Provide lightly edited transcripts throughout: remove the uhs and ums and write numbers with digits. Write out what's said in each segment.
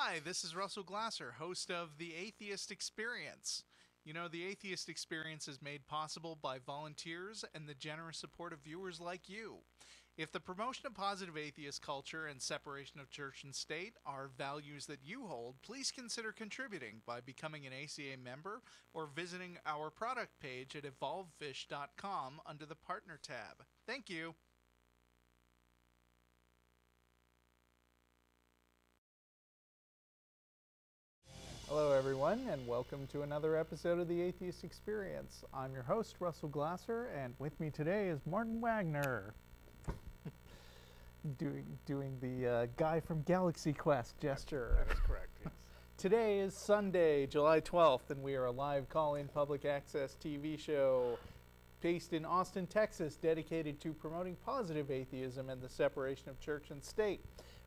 Hi, this is Russell Glasser, host of The Atheist Experience. You know, The Atheist Experience is made possible by volunteers and the generous support of viewers like you. If the promotion of positive atheist culture and separation of church and state are values that you hold, please consider contributing by becoming an ACA member or visiting our product page at evolvefish.com under the Partner tab. Thank you. Hello everyone, and welcome to another episode of The Atheist Experience. I'm your host, Russell Glasser, and with me today is Martin Wagner. doing the guy from Galaxy Quest gesture. That is correct, yes. Today is Sunday, July 12th, and we are a live call-in public access TV show based in Austin, Texas, dedicated to promoting positive atheism and the separation of church and state.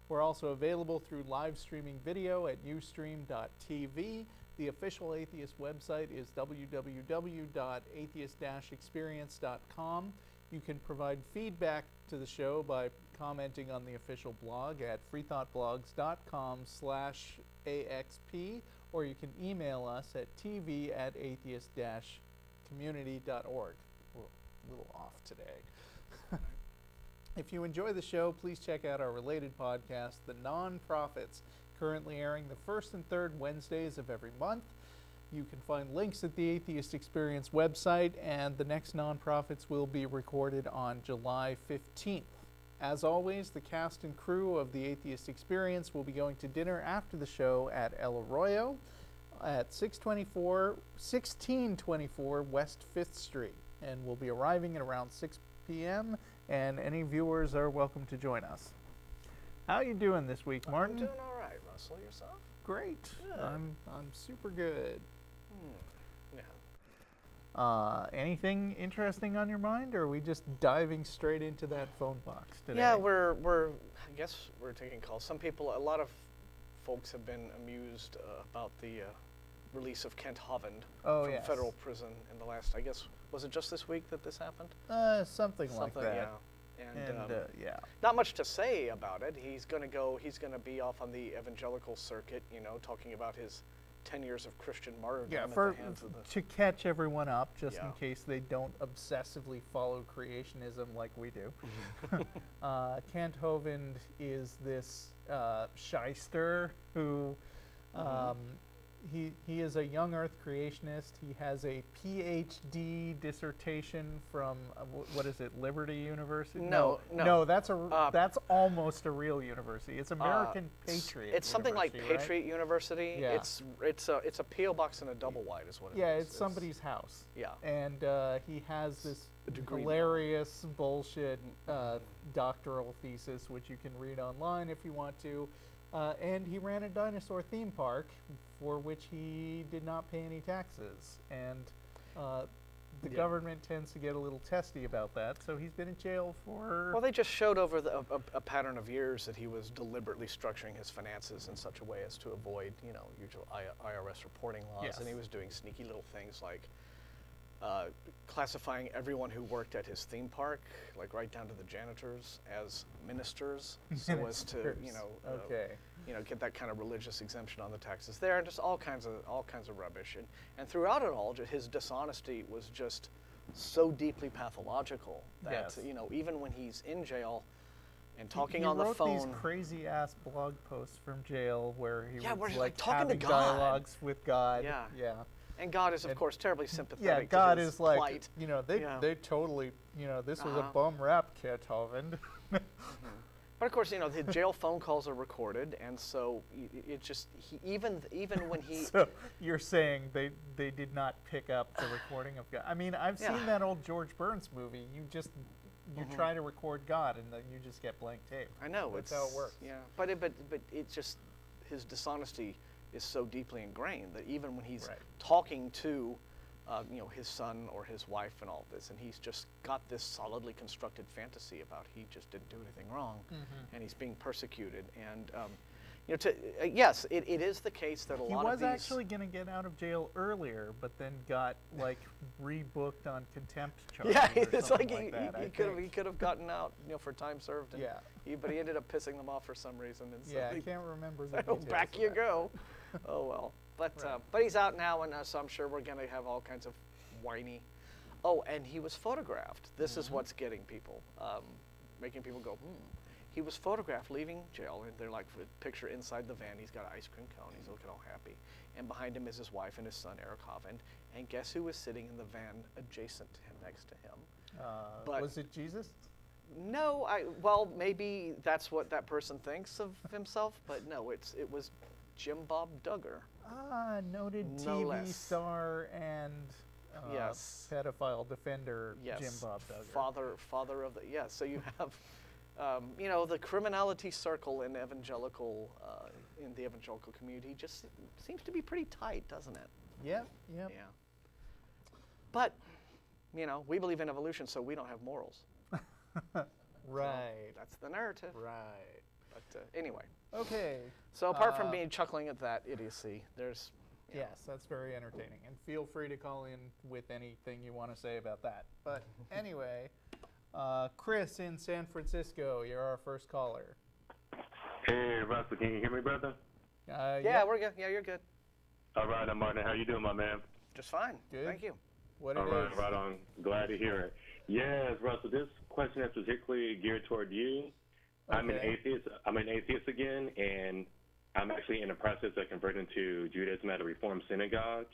We're also available through live streaming video at ustream.tv. The official Atheist website is www.atheist-experience.com. You can provide feedback to the show by commenting on the official blog at freethoughtblogs.com/AXP, or you can email us at tv@atheist-community.org. We're a little off today. If you enjoy the show, please check out our related podcast, The Non-Prophets, currently airing the first and third Wednesdays of every month. You can find links at the Atheist Experience website, and the next Non-Prophets will be recorded on July 15th. As always, the cast and crew of the Atheist Experience will be going to dinner after the show at El Arroyo at 1624 West 5th Street, and we'll be arriving at around 6 p.m., and any viewers are welcome to join us. How you doing this week, Martin? I'm doing all right, Russell. Yourself? Great. Good. I'm super good. Yeah. Anything interesting on your mind, or are we just diving straight into that phone box today? Yeah, I guess we're taking calls. A lot of folks have been amused about the release of Kent Hovind from federal prison in the last, I guess, was it just this week that this happened? Something like that. Yeah. And yeah. Not much to say about it. He's going to be off on the evangelical circuit, talking about his 10 years of Christian martyrdom at the hands of the... To catch everyone up, just in case they don't obsessively follow creationism like we do. Kent Hovind is this shyster who... He is a young Earth creationist. He has a PhD dissertation from what is it, Liberty University? No, that's almost a real university. It's American Patriot. It's something like Patriot right? University. Yeah. It's a PO box and a double wide is what it is. Yeah, it's somebody's house. Yeah, and he has this hilarious bullshit doctoral thesis, which you can read online if you want to. And he ran a dinosaur theme park for which he did not pay any taxes. And the government tends to get a little testy about that, so he's been in jail for... Well, they just showed over a pattern of years that he was deliberately structuring his finances in such a way as to avoid, usual IRS reporting laws. Yes. And he was doing sneaky little things like classifying everyone who worked at his theme park, like right down to the janitors, as ministers, so as to get that kind of religious exemption on the taxes there, and just all kinds of rubbish. And throughout it all, his dishonesty was just so deeply pathological that even when he's in jail and talking on the phone, he wrote these crazy ass blog posts from jail where he was like talking having to God. dialogues with God. Yeah. And God is, of course, terribly sympathetic yeah, God to his is like, plight. They totally, this was a bum rap, Kent Hovind. But of course, the jail phone calls are recorded, and so it just, even when he... So you're saying they did not pick up the recording of God. I mean, I've seen that old George Burns movie. You try to record God, and then you just get blank tape. I know. That's how it works. Yeah, but it's just, his dishonesty is so deeply ingrained that even when he's talking to, his son or his wife and all this, and he's just got this solidly constructed fantasy about he just didn't do anything wrong, and he's being persecuted. And yes, it is the case that a lot of these... He was actually going to get out of jail earlier, but then got like rebooked on contempt charges. Yeah, or it's something like he could have gotten out, for time served. And but he ended up pissing them off for some reason. And so I can't remember the so details. Back you go. Oh well, but he's out now, and so I'm sure we're going to have all kinds of whiny. Oh, and he was photographed. This is what's getting people, making people go, He was photographed leaving jail, and they're like, picture inside the van. He's got an ice cream cone. He's looking all happy. And behind him is his wife and his son, Eric Hovind. And guess who was sitting in the van adjacent to him, next to him? Was it Jesus? No, well, maybe that's what that person thinks of himself, but no, it was Jim Bob Duggar. Noted No TV less. star and Yes. pedophile defender, Yes. Jim Bob Duggar. Father of the, so you have, the criminality circle in the evangelical community just seems to be pretty tight, doesn't it? Yep. Yeah. But, we believe in evolution, so we don't have morals. Right. So that's the narrative. Right. But anyway. Okay. So apart from me chuckling at that idiocy, there's... Yes, that's very entertaining. And feel free to call in with anything you want to say about that. But anyway, Chris in San Francisco, you're our first caller. Hey, Russell, can you hear me, brother? Yeah, we're good. Yeah, you're good. All right, I'm Martin. How you doing, my man? Just fine. Good. Thank you. What All it right, is. right on. Glad to hear it. Yes, Russell, this question is particularly geared toward you. Okay. I'm an atheist again, and I'm actually in the process of converting to Judaism at a Reformed synagogue,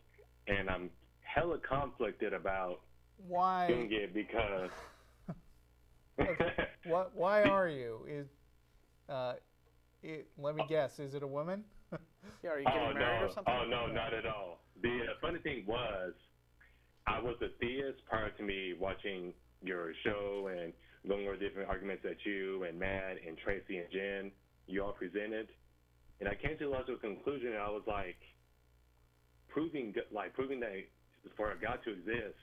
and I'm hella conflicted about Why? doing it because... Why are you? Let me guess. Is it a woman? Yeah, are you getting married or something? Oh, no, not at all. The funny thing was, I was a theist prior to me watching your show and going over different arguments that you and Matt and Tracy and Jen, you all presented. And I came to the logical conclusion, and I was like, proving that for a God to exist,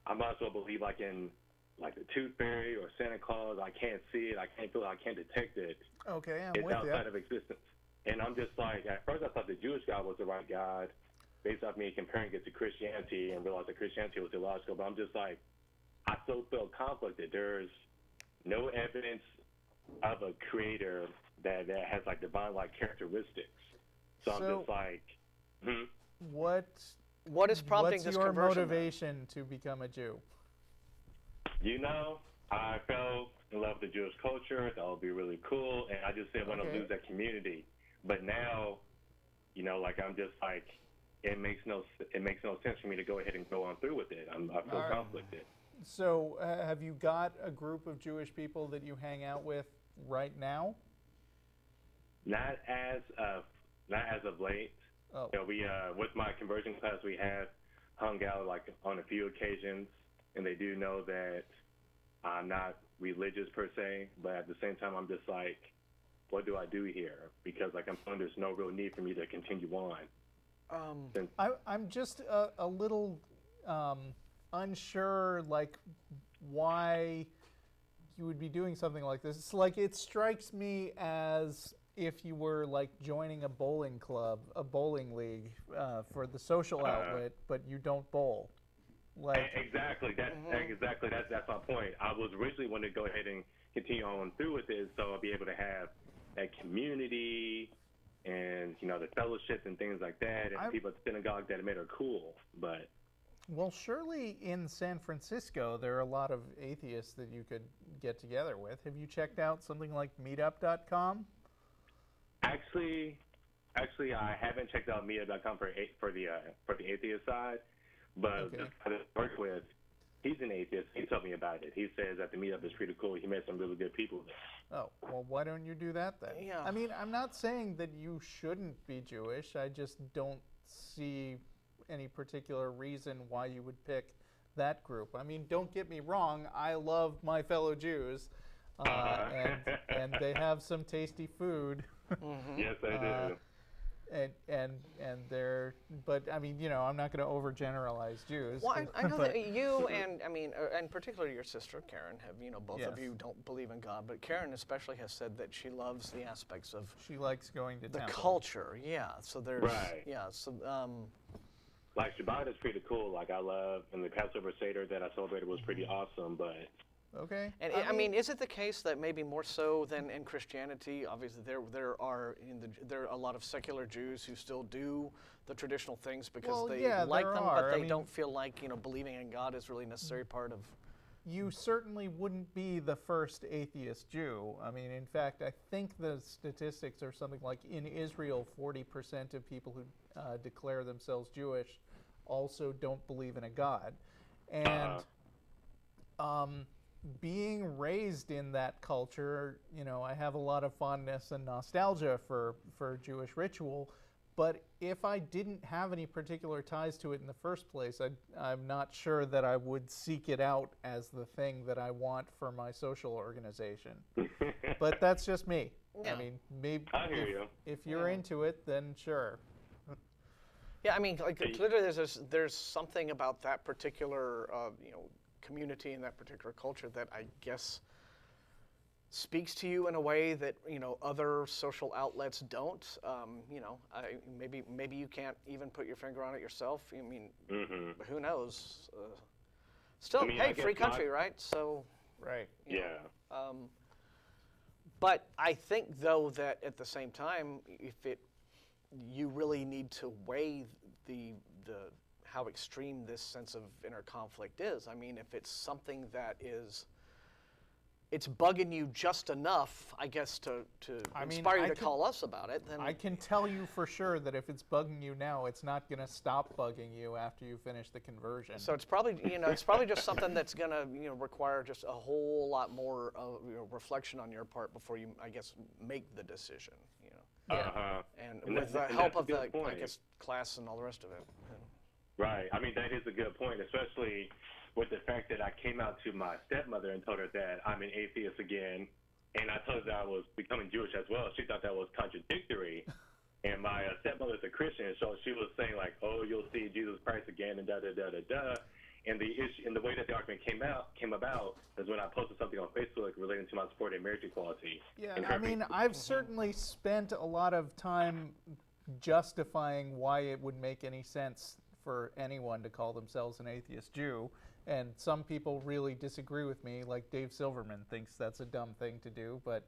I might as well believe in the Tooth Fairy or Santa Claus. I can't see it, I can't feel it, I can't detect it. Okay, I'm It's with outside you. of existence. And I'm just like, at first I thought the Jewish God was the right God, based off me comparing it to Christianity, and realized that Christianity was illogical. But I'm just like, I still feel conflicted. There's no evidence of a creator that has divine-like characteristics. So I'm just like, What is prompting this What's your conversion? motivation to become a Jew? I fell in love with the Jewish culture. That would be really cool, and I just didn't want to lose that community. But now, I'm just like, it makes no sense for me to go ahead and go on through with it. I feel conflicted. So, have you got a group of Jewish people that you hang out with right now? Not as of late. Oh. We with my conversion class, we have hung out on a few occasions, and they do know that I'm not religious per se, but at the same time, I'm just like, what do I do here? Because I'm feeling there's no real need for me to continue on. I'm just a little unsure, why you would be doing something like this. It's it strikes me as if you were joining a bowling club, a bowling league for the social outlet, but you don't bowl. Exactly. That's my point. I was originally wanting to go ahead and continue on through with it, so I'll be able to have that community and the fellowship and things like that, and people at the synagogue that I met are cool. But well, surely in San Francisco there are a lot of atheists that you could get together with. Have you checked out something like Meetup.com? Actually, I haven't checked out Meetup.com for the atheist side, but the guy that I work with, he's an atheist. He told me about it. He says that the Meetup is pretty cool. He met some really good people there. Oh, well, why don't you do that then? Yeah. I mean, I'm not saying that you shouldn't be Jewish. I just don't see any particular reason why you would pick that group. I mean, don't get me wrong. I love my fellow Jews, and they have some tasty food. Yes, they do. and they're, but I mean, I'm not going to overgeneralize Jews. Well, I know that you and particularly your sister Karen have, both of you don't believe in God, but Karen especially has said that she loves the aspects of she likes going to the temple. Culture. Yeah, so there's like Shabbat is pretty cool. Like I love, and the Passover Seder that I celebrated was pretty awesome, but. Okay. And I mean, is it the case that maybe more so than in Christianity? Obviously, there are a lot of secular Jews who still do the traditional things because they like them, but they don't feel like believing in God is really a necessary part of. You certainly wouldn't be the first atheist Jew. I mean, in fact, I think the statistics are something like in Israel, 40% of people who declare themselves Jewish also don't believe in a God, and. Being raised in that culture, I have a lot of fondness and nostalgia for Jewish ritual, but if I didn't have any particular ties to it in the first place, I'm not sure that I would seek it out as the thing that I want for my social organization. But that's just me. Yeah. I mean, maybe I hear you. If you're into it, then sure. Yeah, I mean, like literally, there's something about that particular, community and that particular culture that I guess speaks to you in a way that other social outlets don't. Maybe you can't even put your finger on it yourself. I mean, who knows? Still, hey, free country, right? So, right. Yeah. But I think though that at the same time, you really need to weigh the how extreme this sense of inner conflict is. I mean, if it's something that it's bugging you just enough, I guess, to inspire you to call us about it, then... I can tell you for sure that if it's bugging you now, it's not going to stop bugging you after you finish the conversion. So it's probably, just something that's going to, require just a whole lot more reflection on your part before you, I guess, make the decision, And with the help of the, I guess, class and all the rest of it. Right. I mean, that is a good point, especially with the fact that I came out to my stepmother and told her that I'm an atheist again, and I told her that I was becoming Jewish as well. She thought that was contradictory, and my stepmother's a Christian, so she was saying like, "Oh, you'll see Jesus Christ again," and da da da da da. And the issue, and the way that the argument came about is when I posted something on Facebook relating to my support in marriage equality. Yeah, I mean, I've certainly spent a lot of time justifying why it would make any sense for anyone to call themselves an atheist Jew, and some people really disagree with me, like Dave Silverman thinks that's a dumb thing to do, but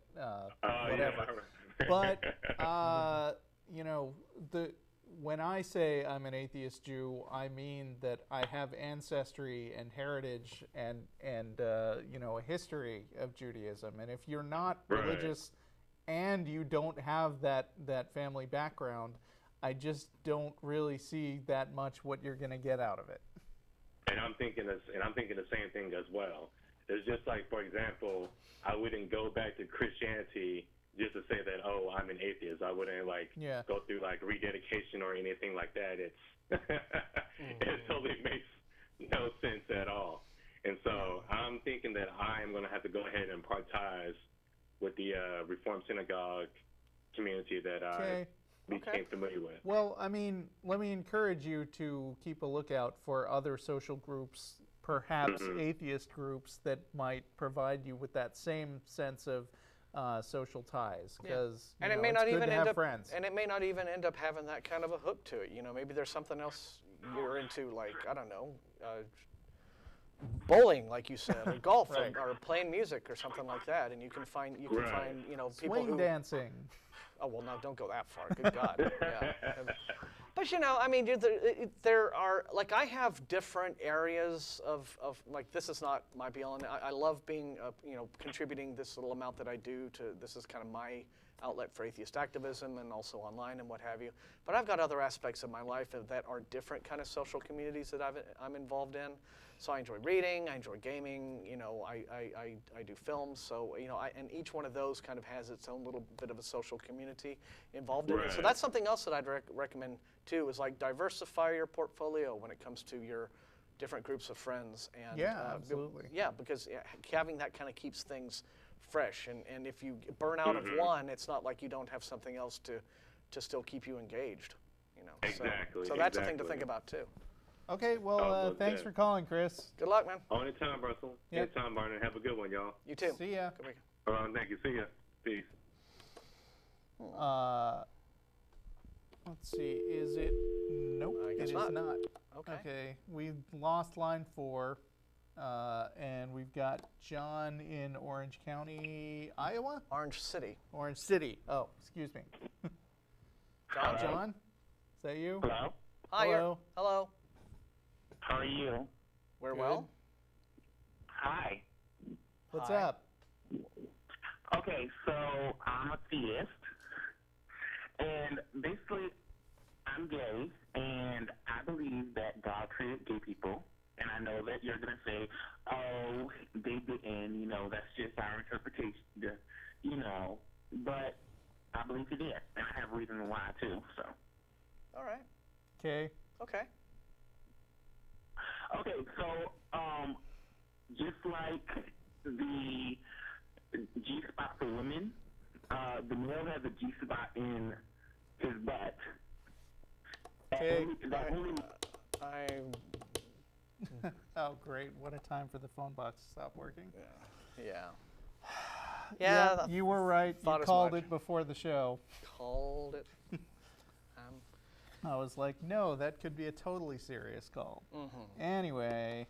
whatever. Yeah. But when I say I'm an atheist Jew, I mean that I have ancestry and heritage and a history of Judaism, and if you're not religious and you don't have that family background, I just don't really see that much what you're going to get out of it. And I'm thinking the same thing as well. It's just like, for example, I wouldn't go back to Christianity just to say that, oh, I'm an atheist. I wouldn't go through rededication or anything like that. It totally makes no sense at all. And so I'm thinking that I am going to have to go ahead and part ties with the Reformed Synagogue community that I became familiar with. Well, I mean, let me encourage you to keep a lookout for other social groups, perhaps atheist groups, that might provide you with that same sense of social ties, because it may not even end up friends. And it may not even end up having that kind of a hook to it. Maybe there's something else you're into, like, I don't know, bowling, like you said, or golf, or playing music, or something like that, and you can find people swing who dancing. Oh, well, no, don't go that far. Good God. Yeah. But, I mean, there are, like, I have different areas of like, this is not my be-all. I love being, contributing this little amount that I do to, this is kind of my outlet for atheist activism and also online and what have you. But I've got other aspects of my life that are different kind of social communities that I'm involved in. So I enjoy reading, I enjoy gaming, I do films. So, and each one of those kind of has its own little bit of a social community involved in it. So that's something else that I'd recommend too, is like diversify your portfolio when it comes to your different groups of friends. And absolutely. Yeah, because having that kind of keeps things fresh. And if you burn out of one, it's not like you don't have something else to to still keep you engaged. Exactly. So that's a thing to think about too. Okay, well, thanks for calling, Chris. Good luck, man. Anytime, Russell. Yep. Anytime, Barney. Have a good one, y'all. You too. See ya. Good weekend. Thank you. See ya. Peace. Let's see. Is it? Nope. I guess it not. is not. Okay. We lost line 4, and we've got John in Orange County, Iowa. Orange City. Orange City. Oh, excuse me. John. John, is that you? Hello. Hi. Hello. Hello. How are you? We're Good. well. Hi. What's Hi. up? Okay, so I'm a theist, and basically I'm gay, and I believe that God created gay people, and I know that you're gonna say, "Oh, they didn't," that's just our interpretation, but I believe he did, and I have a reason why too. So. All right. Okay. Okay. Okay, so just like the G-spot for women, the male has a G-spot in his butt. Okay. Oh, great. What a time for the phone box to stop working. Yeah. Yeah, you were right. You thought as called much. it before the show. Called it. I was like, no, that could be a totally serious call. Anyway,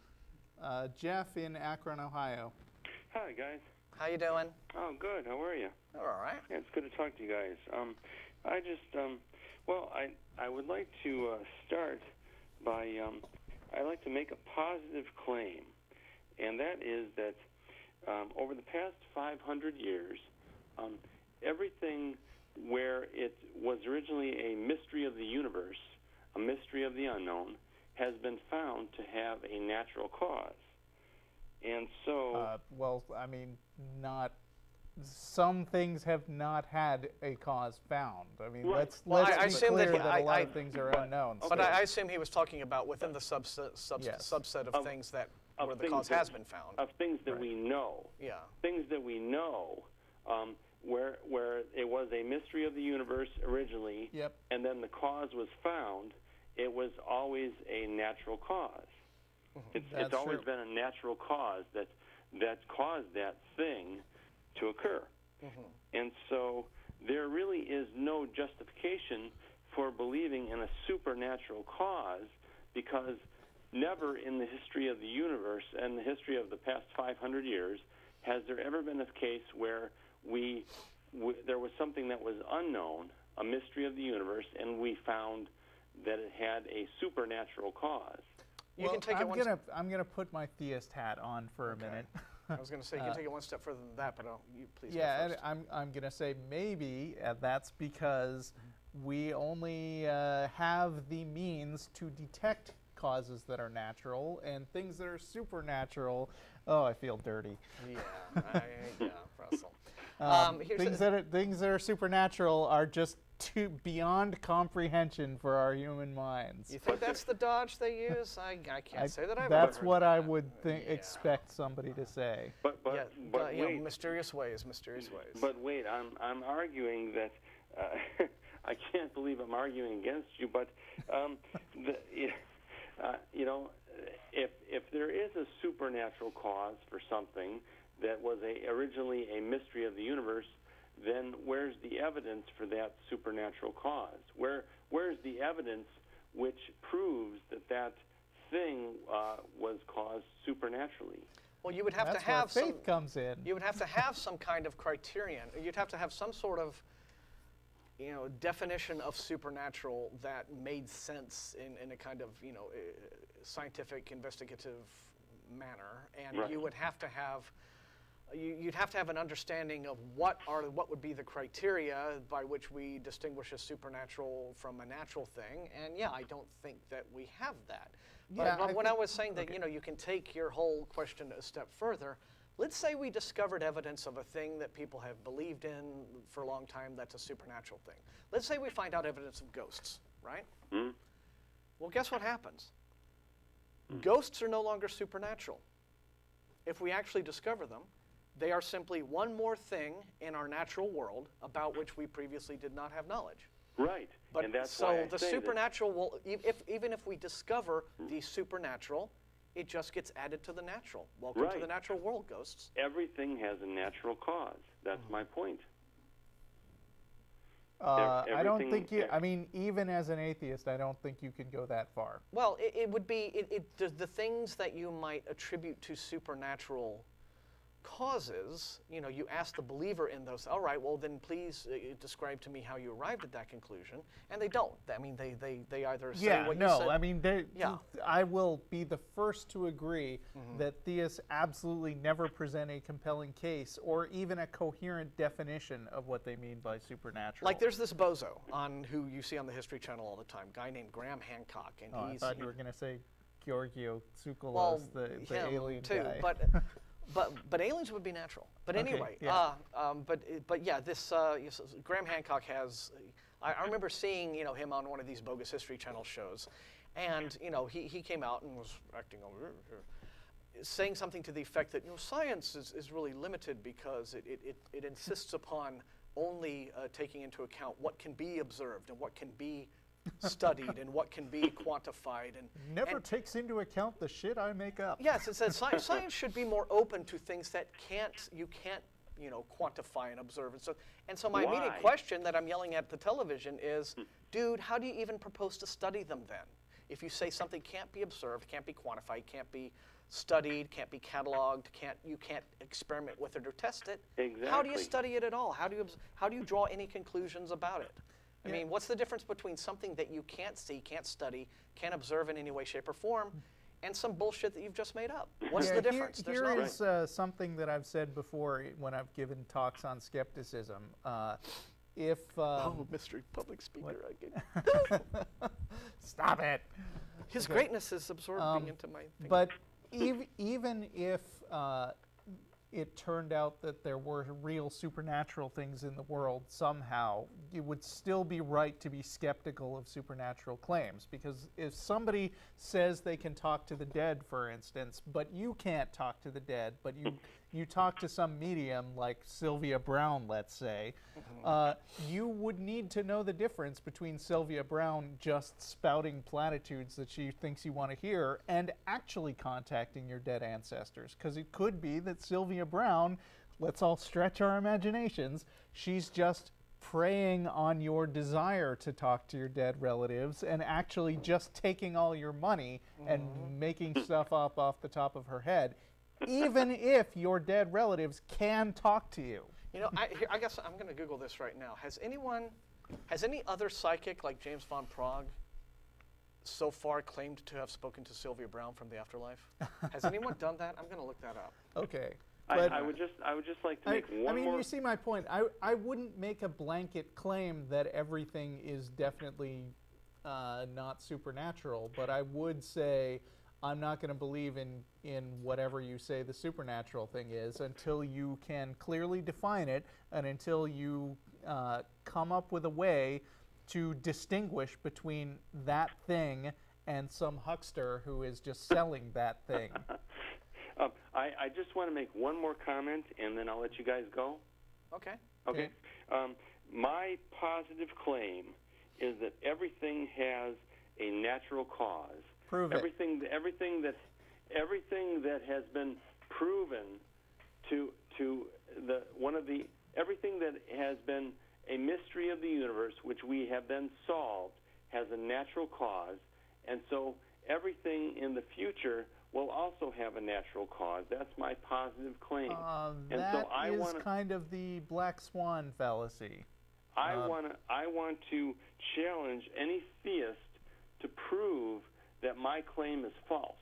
Jeff in Akron, Ohio. Hi, guys. How you doing? Oh, good. How are you? All right. Yeah, it's good to talk to you guys. I would like to start by, I'd like to make a positive claim, and that is that over the past 500 years, everything where it was originally a mystery of the universe, a mystery of the unknown, has been found to have a natural cause. And so... some things have not had a cause found. I mean, Right. let's Well, be I assume clear that that a lot of things are unknown. But I assume he was talking about within the subset of things that where the things cause that- has been found. Of things that Right. we know. Yeah. Things that we know, where it was a mystery of the universe originally, Yep. and then the cause was found, it was always a natural cause. It's That's always true. been a natural cause that caused that thing to occur. And so there really is no justification for believing in a supernatural cause, because never in the history of the universe and the history of the past 500 years has there ever been a case where there was something that was unknown, a mystery of the universe, and we found that it had a supernatural cause. You can take it one step. I'm gonna put my theist hat on for a minute. I was going to say you can take it one step further than that, but you please go Yeah, first. and I'm gonna say maybe that's because we only have the means to detect causes that are natural, and things that are supernatural. Oh, I feel dirty. Yeah, Russell. Things that are supernatural are just too beyond comprehension for our human minds. You think that's the dodge they use? I can't say that I've That's ever heard what that. I would expect somebody to say. But wait, mysterious ways. But wait, I'm arguing that I can't believe I'm arguing against you. But if there is a supernatural cause for something that was originally a mystery of the universe, then where's the evidence for that supernatural cause? Where's the evidence which proves that thing was caused supernaturally? Well, you would have That's to have where faith comes in. You would have to have some kind of criterion. You'd have to have some sort of, definition of supernatural that made sense in a kind of, scientific, investigative manner, and Right. you would have to have. You'd have to have an understanding of what would be the criteria by which we distinguish a supernatural from a natural thing, and I don't think that we have that. Yeah, But when I was saying that you can take your whole question a step further, let's say we discovered evidence of a thing that people have believed in for a long time that's a supernatural thing. Let's say we find out evidence of ghosts, right? Well, guess what happens? Ghosts are no longer supernatural. If we actually discover them, they are simply one more thing in our natural world about which we previously did not have knowledge. Right. But and that's so why I the say supernatural will, even if we discover the supernatural, it just gets added to the natural. Welcome to the natural world, ghosts. Everything has a natural cause. That's my point. I don't think you, I mean, even as an atheist, I don't think you can go that far. Well, it would be, the things that you might attribute to supernatural causes, you know, you ask the believer in those, all right, well then please describe to me how you arrived at that conclusion, and they don't. I mean, they either say what you said. I mean, I will be the first to agree that theists absolutely never present a compelling case or even a coherent definition of what they mean by supernatural. Like there's this bozo on who you see on the History Channel all the time, guy named Graham Hancock, and I thought you were going to say Giorgio Tsoukalos, well, the him alien too, guy. But aliens would be natural. But Okay, anyway, yeah. but yeah, this Graham Hancock has. I remember seeing him on one of these bogus History Channel shows, and he came out and was acting saying something to the effect that science is really limited because it insists upon only taking into account what can be observed and what can be studied and what can be quantified and never takes into account the shit I make up. Yes, it says science should be more open to things that you can't quantify and observe. And so my immediate question that I'm yelling at the television is, dude, how do you even propose to study them then? If you say something can't be observed, can't be quantified, can't be studied, can't be cataloged, you can't experiment with it or test it, Exactly. how do you study it at all? How do you draw any conclusions about it? I mean, what's the difference between something that you can't see, can't study, can't observe in any way, shape, or form, and some bullshit that you've just made up? What's the difference? Here is something that I've said before when I've given talks on skepticism. Mystery public speaker again. Stop it. His greatness is absorbing into my thing. But even if it turned out that there were real supernatural things in the world somehow, it would still be right to be skeptical of supernatural claims. Because if somebody says they can talk to the dead, for instance, but you can't talk to the dead, but you talk to some medium like Sylvia Browne, let's say, you would need to know the difference between Sylvia Browne just spouting platitudes that she thinks you want to hear and actually contacting your dead ancestors. Because it could be that Sylvia Browne, let's all stretch our imaginations, she's just preying on your desire to talk to your dead relatives and actually just taking all your money and making stuff up off the top of her head, even if your dead relatives can talk to you. I guess I'm going to Google this right now. Has any other psychic like James von Prague so far claimed to have spoken to Sylvia Browne from the afterlife? Has anyone done that? I'm going to look that up. Okay. I would just like to make one more. I mean, you see my point. I wouldn't make a blanket claim that everything is definitely not supernatural, but I would say I'm not going to believe in whatever you say the supernatural thing is until you can clearly define it and until you come up with a way to distinguish between that thing and some huckster who is just selling that thing. I just want to make one more comment, and then I'll let you guys go. Okay. My positive claim is that everything has a natural cause. Prove it. Everything that has been proven everything that has been a mystery of the universe, which we have then solved, has a natural cause, and so everything in the future will also have a natural cause. That's my positive claim. That is kind of the black swan fallacy. I want to challenge any theist to prove that my claim is false.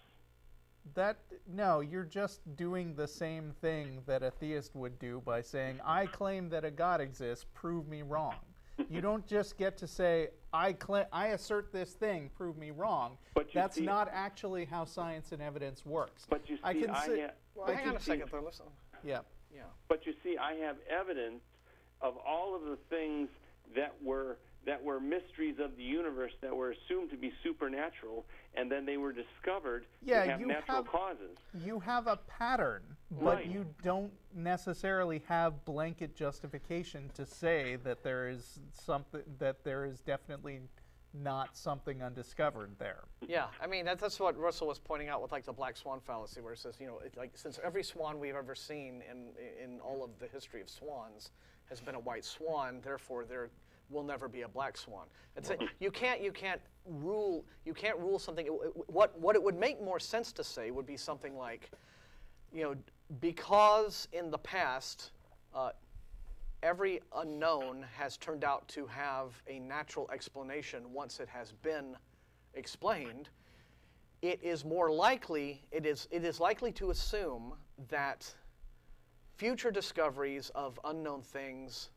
No, you're just doing the same thing that a theist would do by saying, I claim that a God exists, prove me wrong. You don't just get to say, I assert this thing, prove me wrong. That's not actually how science and evidence works. But you see, hang on a second, though. Listen. Yeah. But you see, I have evidence of all of the things that were that were mysteries of the universe that were assumed to be supernatural, and then they were discovered to have natural causes. You have a pattern, but you don't necessarily have blanket justification to say that there is something, that there is definitely not something undiscovered there. Yeah, I mean, that's what Russell was pointing out with like the black swan fallacy, where it says, you know, like since every swan we've ever seen in all of the history of swans has been a white swan, therefore there will never be a black swan. It's you can't rule something. What it would make more sense to say would be something like, you know, because in the past every unknown has turned out to have a natural explanation once it has been explained, it is likely to assume that future discoveries of unknown things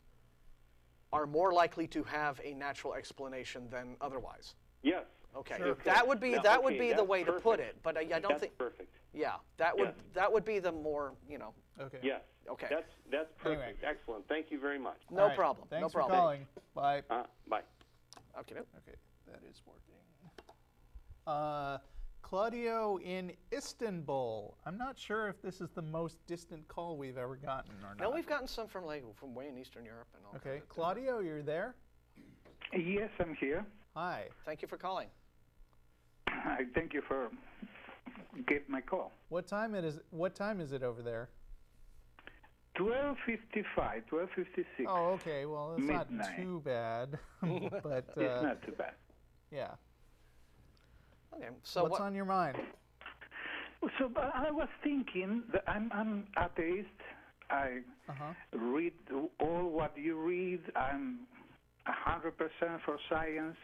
are more likely to have a natural explanation than otherwise. Yes. Okay. Sure. That would be the way to put it, but I don't that's think. Perfect. Yeah, that would be the more, you know. Okay. Yes. Okay. That's perfect. Anyway. Excellent. Thank you very much. No problem. Thanks no problem. for calling. Bye. Bye. Okay. Okay, that is working. Claudio in Istanbul. I'm not sure if this is the most distant call we've ever gotten or not. No, we've gotten some from way in Eastern Europe and all. Okay, Claudio, you're there? Yes, I'm here. Hi. Thank you for calling. I thank you for getting my call. What time it is? What time is it over there? 12:55, 12:56. Oh, okay. Well, it's not Midnight. too bad, but It's not too bad. yeah. Okay. So what's on your mind? So I was thinking that I'm atheist. I read all what you read. I'm 100% for science.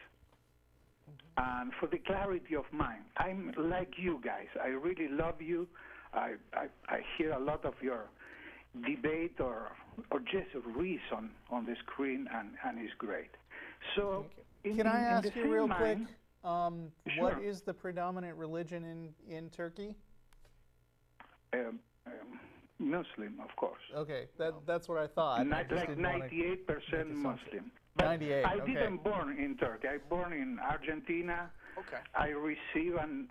And for the clarity of mind, I'm like you guys. I really love you. I hear a lot of your debate or just reason on the screen, and it's great. So Can I ask you real quick? Sure. What is the predominant religion in Turkey? Muslim, of course. Okay, that's what I thought. Like 98% Muslim. But 98. I okay. didn't born in Turkey. I born in Argentina. Okay. I received an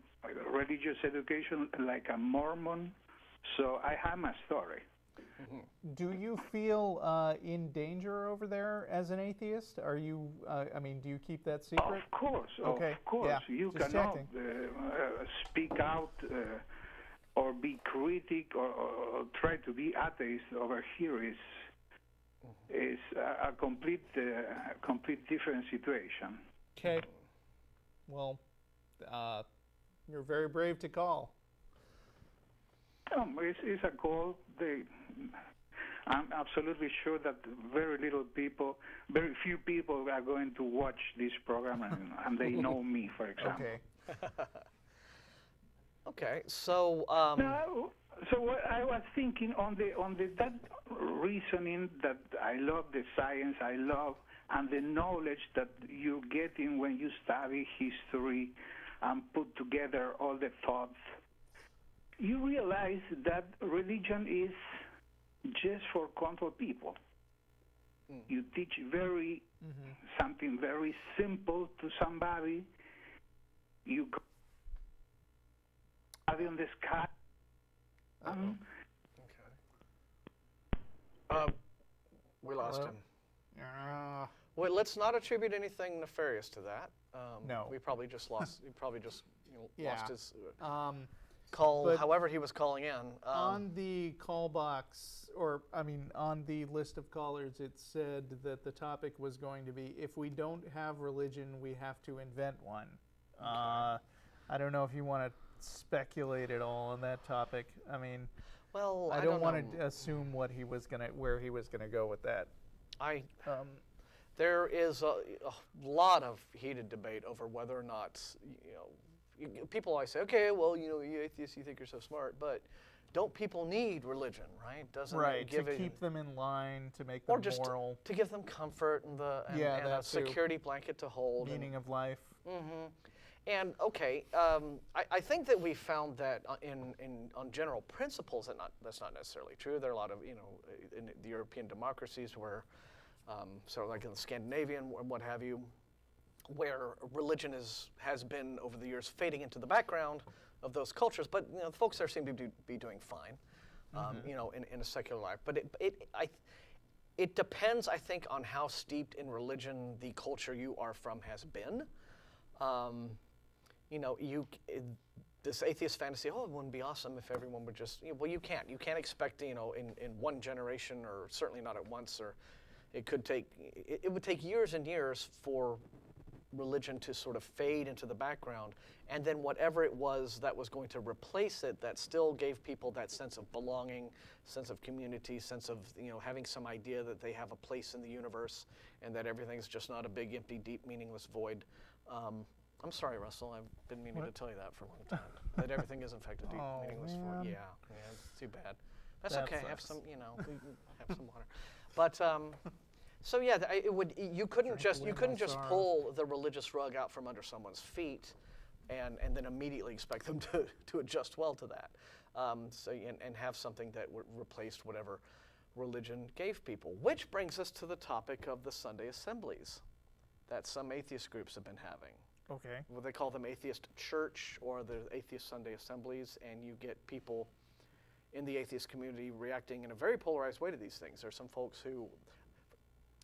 religious education like a Mormon, so I have my story. Do you feel in danger over there as an atheist? Are you? I mean, do you keep that secret? Of course. Okay. Of course. Yeah. You Just cannot checking. speak out or be critic or try to be atheist over here is a complete different situation. Okay. Well, you're very brave to call. It's a call. I'm absolutely sure that very few people are going to watch this program, and they know me, for example. Okay. Okay. So. So what I was thinking on that reasoning that I love the science, I love, and the knowledge that you're getting when you study history and put together all the thoughts, you realize that religion is just for control people. You teach something very simple to somebody. You go in the sky. We lost him. Well, let's not attribute anything nefarious to that. No. We probably just lost. He probably just lost his call. However, he was calling in. On the call box, or I mean, on the list of callers, it said that the topic was going to be, if we don't have religion, we have to invent one. Okay. I don't know if you want to speculate at all on that topic. I mean, well, I don't want to assume where he was gonna go with that. There is a lot of heated debate over whether or not, people always say, okay, well, you atheists, you think you're so smart, but don't people need religion, right? Doesn't it give to keep them in line, to make them moral, to give them comfort and a security blanket to hold, meaning of life. Mm-hmm. And okay, I think that we found that on general principles that's not necessarily true. There are a lot of in the European democracies where So like in the Scandinavian and what have you, where religion has been over the years fading into the background of those cultures, but the folks there seem to be doing fine, in a secular life. But it depends, I think, on how steeped in religion the culture you are from has been. This atheist fantasy, it wouldn't be awesome if everyone would just, well, you can't expect, in one generation, or certainly not at once, or it would take years and years for religion to sort of fade into the background, and then whatever it was that was going to replace it, that still gave people that sense of belonging, sense of community, sense of having some idea that they have a place in the universe, and that everything's just not a big, empty, deep, meaningless void. I'm sorry, Russell. I've been meaning to tell you that for a long time. That everything is in fact a deep, meaningless void. Yeah, it's too bad. That's okay. Sucks. Have some, have some water. But so yeah, you couldn't just pull the religious rug out from under someone's feet, and then immediately expect them to adjust well to that. And have something that replaced whatever religion gave people. Which brings us to the topic of the Sunday assemblies that some atheist groups have been having. Okay. Well, they call them atheist church or the atheist Sunday assemblies, and you get people in the atheist community reacting in a very polarized way to these things. There's some folks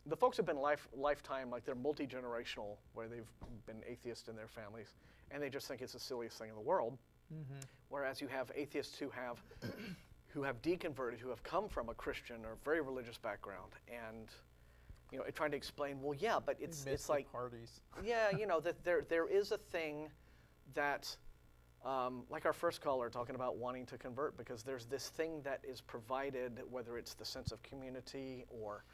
the folks have been lifetime, like they're multi-generational, where they've been atheists in their families, and they just think it's the silliest thing in the world. Mm-hmm. Whereas you have atheists who have deconverted, who have come from a Christian or very religious background, and trying to explain, well, yeah, but it's like parties. Yeah, that there is a thing that, like our first caller talking about wanting to convert, because there's this thing that is provided, whether it's the sense of community or,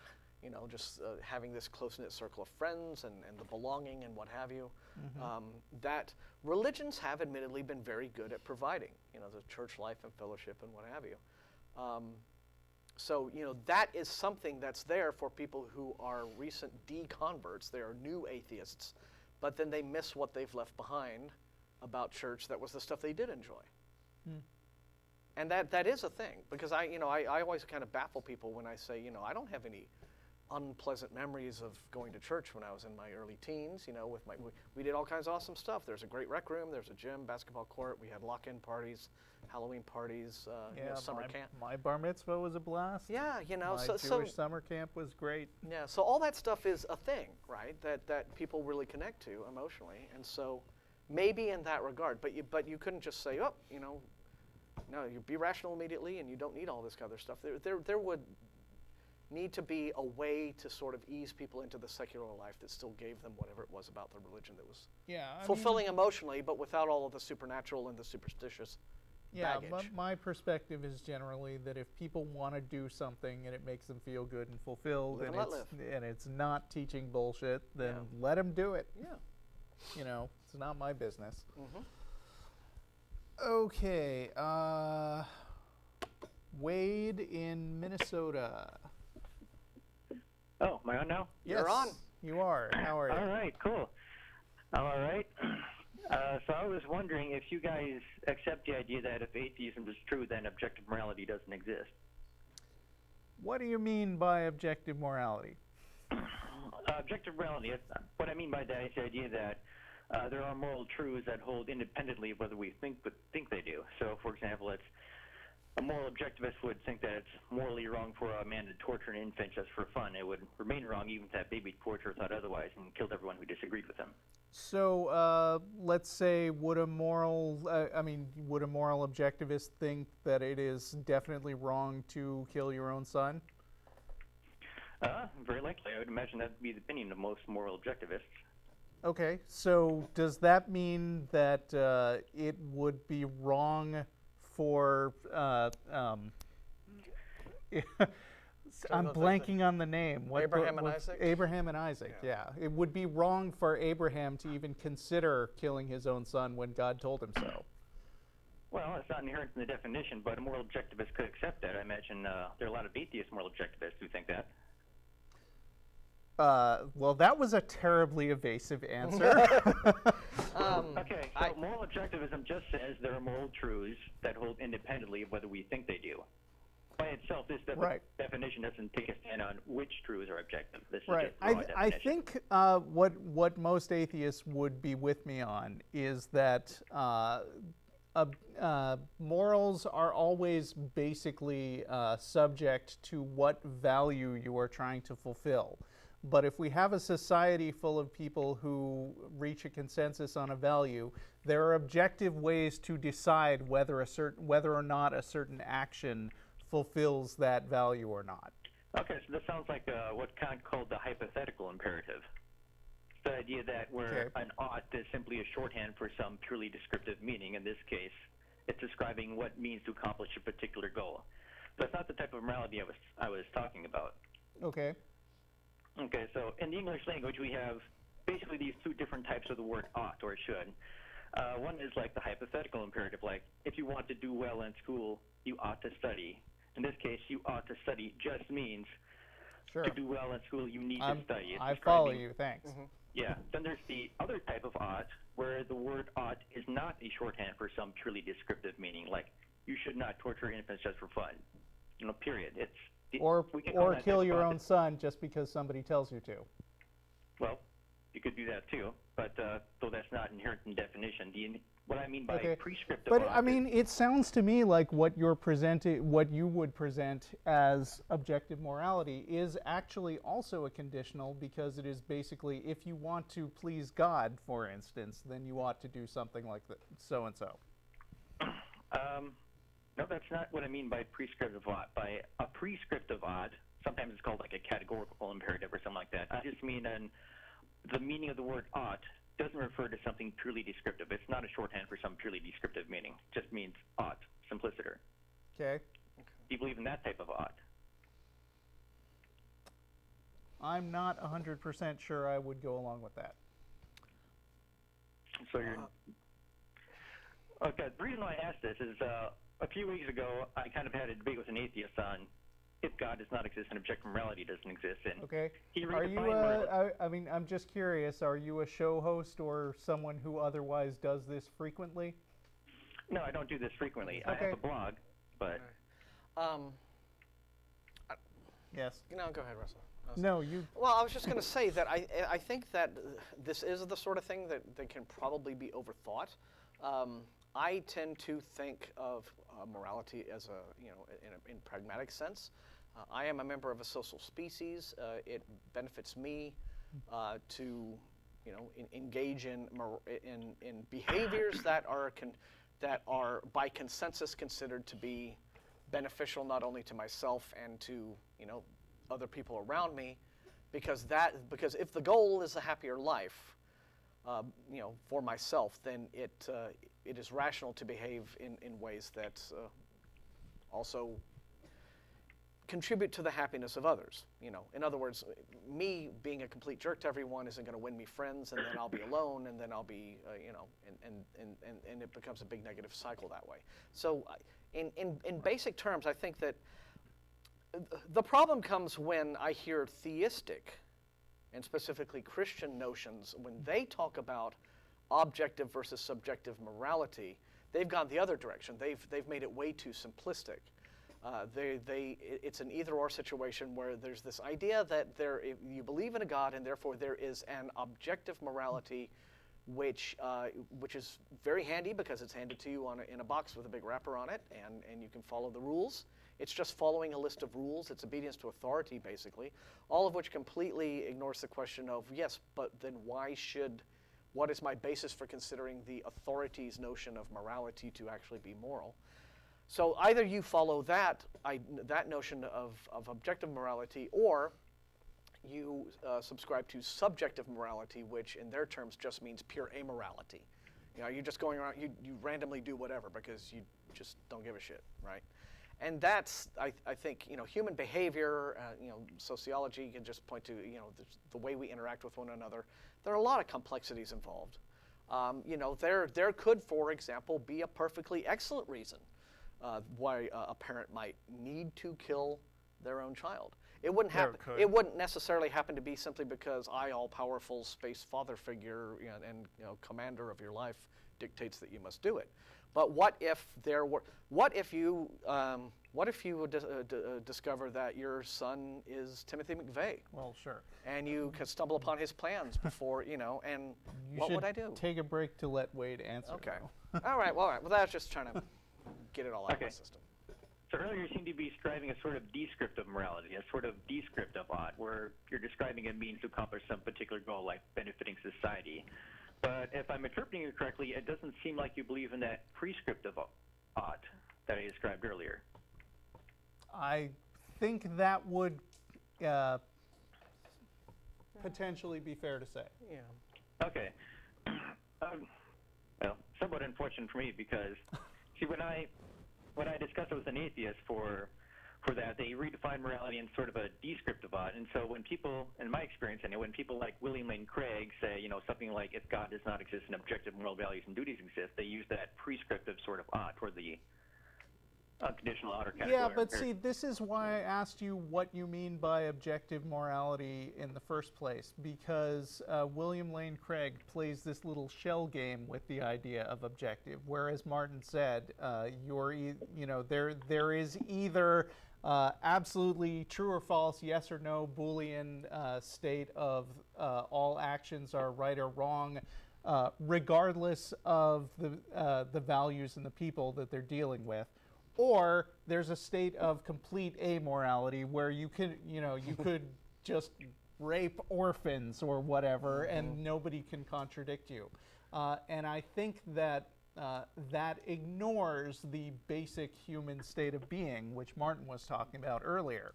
just having this close-knit circle of friends and the belonging and what have you, that religions have admittedly been very good at providing, the church life and fellowship and what have you. So, that is something that's there for people who are recent deconverts. They are new atheists, but then they miss what they've left behind about church that was the stuff they did enjoy. And that is a thing, because I always kind of baffle people when I say, I don't have any unpleasant memories of going to church when I was in my early teens. We did all kinds of awesome stuff. There's a great rec room, there's a gym, basketball court, we had lock-in parties, Halloween parties, summer camp. My bar mitzvah was a blast. Yeah, my Jewish summer camp was great. Yeah, so all that stuff is a thing, right? That people really connect to emotionally, and so maybe in that regard, but you couldn't just say, no, you be rational immediately, and you don't need all this other stuff. There would need to be a way to sort of ease people into the secular life that still gave them whatever it was about the religion that was fulfilling emotionally, but without all of the supernatural and the superstitious baggage. But my perspective is generally that if people want to do something and it makes them feel good and fulfilled, and it's not teaching bullshit, then let them do it. Yeah. It's not my business. Mm-hmm. Okay. Wade in Minnesota. Oh, am I on now? Yes, you're on. You are. How are you? All right, cool. I'm all right. So I was wondering if you guys accept the idea that if atheism is true, then objective morality doesn't exist. What do you mean by objective morality? Objective morality, what I mean by that is the idea that there are moral truths that hold independently of whether we think they do. So, for example, a moral objectivist would think that it's morally wrong for a man to torture an infant just for fun. It would remain wrong even if that baby torturer thought otherwise and killed everyone who disagreed with him. So let's say, would a moral objectivist think that it is definitely wrong to kill your own son? Very likely. I would imagine that would be the opinion of most moral objectivists. Okay, so does that mean that it would be wrong for I'm blanking on the name. Abraham and Isaac? Abraham and Isaac, yeah. It would be wrong for Abraham to even consider killing his own son when God told him so. Well, it's not inherent in the definition, but a moral objectivist could accept that. I imagine there are a lot of atheist moral objectivists who think that. Well, that was a terribly evasive answer. Okay, so moral objectivism just says there are moral truths that hold independently of whether we think they do. by itself, this definition doesn't take a stand on which truths are objective. This is just a broad I definition. think what most atheists would be with me on is that morals are always basically subject to what value you are trying to fulfill. But if we have a society full of people who reach a consensus on a value, there are objective ways to decide whether or not a certain action fulfills that value or not. Okay, so this sounds like what's kind of called the hypothetical imperative. The idea that where an ought is simply a shorthand for some purely descriptive meaning. In this case, it's describing what means to accomplish a particular goal. That's not the type of morality I was talking about. Okay. Okay, so in the English language, we have basically these two different types of the word ought or should. One is like the hypothetical imperative, like if you want to do well in school, you ought to study. In this case, you ought to study just means to do well in school, you need to study. I follow you, thanks. Mm-hmm. Yeah, then there's the other type of ought, where the word ought is not a shorthand for some purely descriptive meaning, like you should not torture infants just for fun. Period. Or kill your own son just because somebody tells you to. Well, you could do that too, but though that's not inherent in definition. What I mean by prescriptive. But I mean, it sounds to me like what you would present as objective morality is actually also a conditional, because it is basically, if you want to please God, for instance, then you ought to do something like so and so. No, that's not what I mean by prescriptive ought. By a prescriptive ought, sometimes it's called like a categorical imperative or something like that. I just mean the meaning of the word ought doesn't refer to something purely descriptive. It's not a shorthand for some purely descriptive meaning. It just means ought, simpliciter. Okay. Do you believe in that type of ought? I'm not 100% sure I would go along with that. So you're... Okay, the reason why I asked this is a few weeks ago, I kind of had a debate with an atheist on if God does not exist and objective morality doesn't exist. And okay. He are you? I mean, I'm just curious. Are you a show host or someone who otherwise does this frequently? No, I don't do this frequently. Okay. I have a blog, but. Yes. No, go ahead, Russell. No, you. Well, I was just going to say that I think that this is the sort of thing that can probably be overthought. I tend to think of morality as in pragmatic sense. I am a member of a social species. It benefits me to, engage in behaviors that are by consensus considered to be beneficial not only to myself and to other people around me, because if the goal is a happier life, for myself, then it is rational to behave in ways that also contribute to the happiness of others. In other words, me being a complete jerk to everyone isn't going to win me friends, and then I'll be alone, and then I'll be, and it becomes a big negative cycle that way. So, in basic terms, I think that the problem comes when I hear theistic, and specifically Christian notions, when they talk about objective versus subjective morality, they've gone the other direction. They've made it way too simplistic. It's an either-or situation where there's this idea that you believe in a God, and therefore there is an objective morality, which is very handy because it's handed to you in a box with a big wrapper on it, and you can follow the rules. It's just following a list of rules. It's obedience to authority, basically, all of which completely ignores the question of, yes, but then what is my basis for considering the authority's notion of morality to actually be moral? So either you follow that notion of objective morality, or you subscribe to subjective morality, which in their terms just means pure amorality. You're just going around, you randomly do whatever because you just don't give a shit, right? And that's, I think, human behavior, sociology can just point to, the way we interact with one another. There are a lot of complexities involved. There could, for example, be a perfectly excellent reason why a parent might need to kill their own child. It wouldn't happen. It wouldn't necessarily happen to be simply because I, all-powerful space father figure and commander of your life, dictates that you must do it. But what if there were? What if you would discover that your son is Timothy McVeigh? Well, sure. And you could stumble upon his plans before and what would I do? Take a break to let Wade answer. Okay. All right. Well, I was just trying to get it all out of my system. So earlier you seemed to be describing a sort of descriptive morality, a sort of descriptive ought, where you're describing a means to accomplish some particular goal, like benefiting society. But if I'm interpreting you correctly, it doesn't seem like you believe in that prescriptive ought that I described earlier. I think that would potentially be fair to say. Yeah. Okay. Well, somewhat unfortunate for me because, see, when I discussed it with an atheist for that, they redefine morality in sort of a descriptive ought. And so when people, in my experience anyway, when people like William Lane Craig say, something like, if God does not exist and objective moral values and duties exist, they use that prescriptive sort of ought toward the unconditional ought or categorical. Yeah, but see, this is why I asked you what you mean by objective morality in the first place, because William Lane Craig plays this little shell game with the idea of objective, whereas Martin said, there is either absolutely true or false, yes or no, Boolean state of all actions are right or wrong, regardless of the values and the people that they're dealing with. Or there's a state of complete amorality where you could just rape orphans or whatever, and nobody can contradict you. And I think that that ignores the basic human state of being, which Martin was talking about earlier.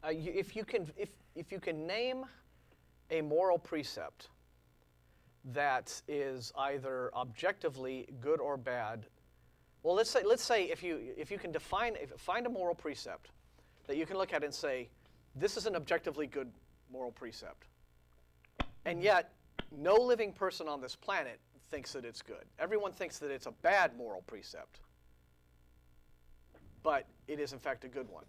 If you can name a moral precept that is either objectively good or bad, well, let's say if you can find a moral precept that you can look at and say, this is an objectively good moral precept, and yet no living person on this planet thinks that it's good. Everyone thinks that it's a bad moral precept, but it is in fact a good one.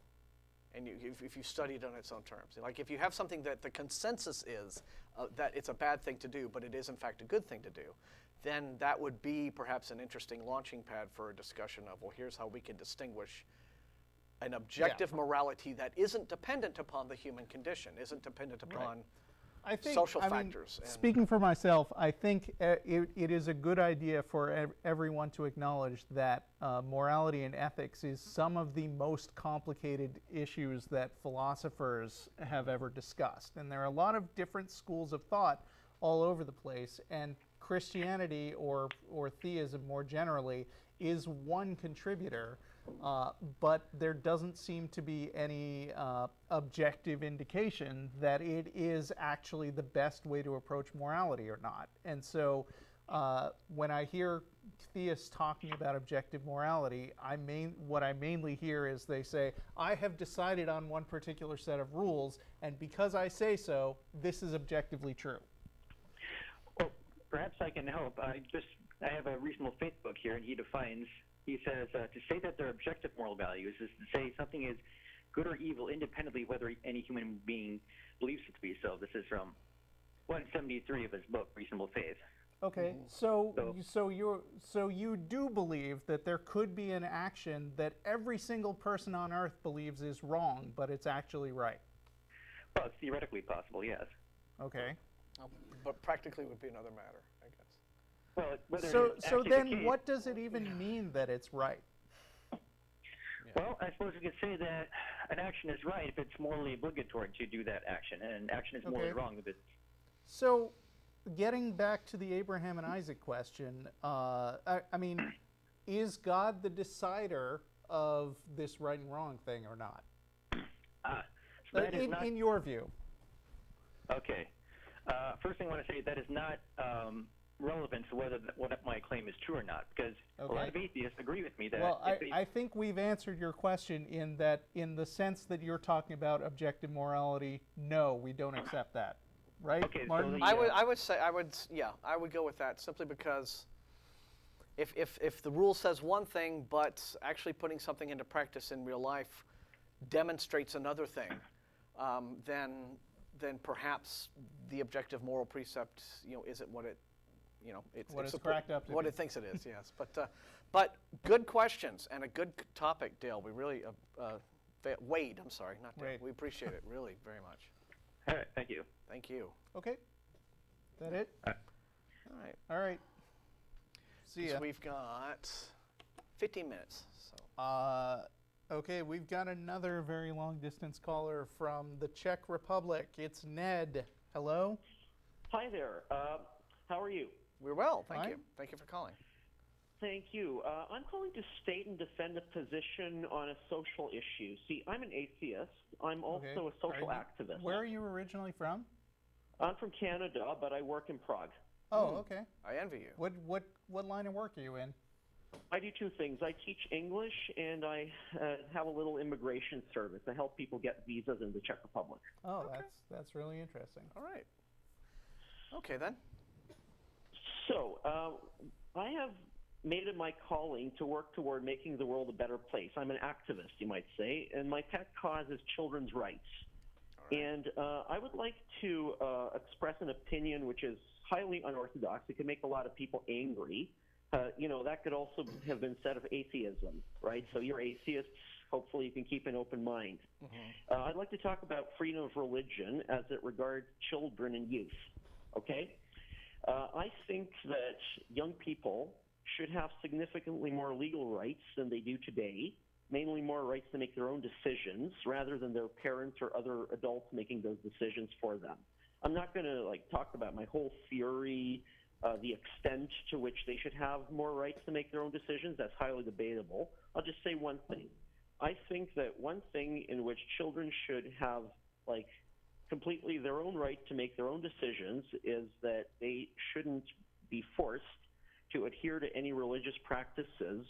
And if you study it on its own terms. Like if you have something that the consensus is that it's a bad thing to do, but it is in fact a good thing to do, then that would be perhaps an interesting launching pad for a discussion of, well, here's how we can distinguish an objective morality that isn't dependent upon the human condition, isn't dependent upon social factors. Speaking for myself, I think it is a good idea for everyone to acknowledge that morality and ethics is some of the most complicated issues that philosophers have ever discussed. And there are a lot of different schools of thought all over the place, and Christianity or theism more generally is one contributor, but there doesn't seem to be any objective indication that it is actually the best way to approach morality or not. And so when I hear theists talking about objective morality, what I mainly hear is they say, I have decided on one particular set of rules, and because I say so, this is objectively true. Well, perhaps I can help. I have a reasonable faith book here, and he says, to say that they're objective moral values is to say something is good or evil independently whether any human being believes it to be so. This is from 173 of his book, Reasonable Faith. Okay, so you do believe that there could be an action that every single person on Earth believes is wrong, but it's actually right? Well, it's theoretically possible, yes. Okay. But practically would be another matter, I guess. Well, so then what does it even mean that it's right? Well, I suppose we could say that an action is right if it's morally obligatory to do that action, and an action is morally wrong if it's... So, getting back to the Abraham and Isaac question, I mean, is God the decider of this right and wrong thing or not? In your view. Okay. First thing I want to say, that is not relevant to whether what my claim is true or not, because a lot of atheists agree with me that... Well, I think we've answered your question in the sense that you're talking about objective morality, no, we don't accept that. Right, okay, Martin? So I would go with that simply because if the rule says one thing, but actually putting something into practice in real life demonstrates another thing, then perhaps the objective moral precept, isn't what it, it's cracked up to what be. it thinks it is. Yes, but good questions and a good topic, Dale. We really, Wade. I'm sorry, not Dale. Wade. We appreciate it really very much. All right, thank you. Thank you. Okay. That it? All right. All right. See ya. We've got 15 minutes. So. Okay, we've got another very long-distance caller from the Czech Republic. It's Ned. Hello? Hi there. How are you? We're well, thank Fine. you. Thank you for calling. Thank you. I'm calling to state and defend a position on a social issue. See, I'm an atheist. I'm also a social activist. Where are you originally from? I'm from Canada, but I work in Prague. Oh, okay. I envy you. What line of work are you in? I do two things. I teach English, and I have a little immigration service. I help people get visas in the Czech Republic. Oh, that's really interesting. All right. Okay, then. So, I have made it my calling to work toward making the world a better place. I'm an activist, you might say, and my pet cause is children's rights. Right. And I would like to express an opinion which is highly unorthodox. It can make a lot of people angry. That could also have been said of atheism, right? So you're atheists. Hopefully you can keep an open mind. Mm-hmm. I'd like to talk about freedom of religion as it regards children and youth, okay? I think that young people should have significantly more legal rights than they do today, mainly more rights to make their own decisions rather than their parents or other adults making those decisions for them. I'm not going to talk about my whole theory, the extent to which they should have more rights to make their own decisions. That's highly debatable. I'll just say one thing. I think that one thing in which children should have completely their own right to make their own decisions is that they shouldn't be forced to adhere to any religious practices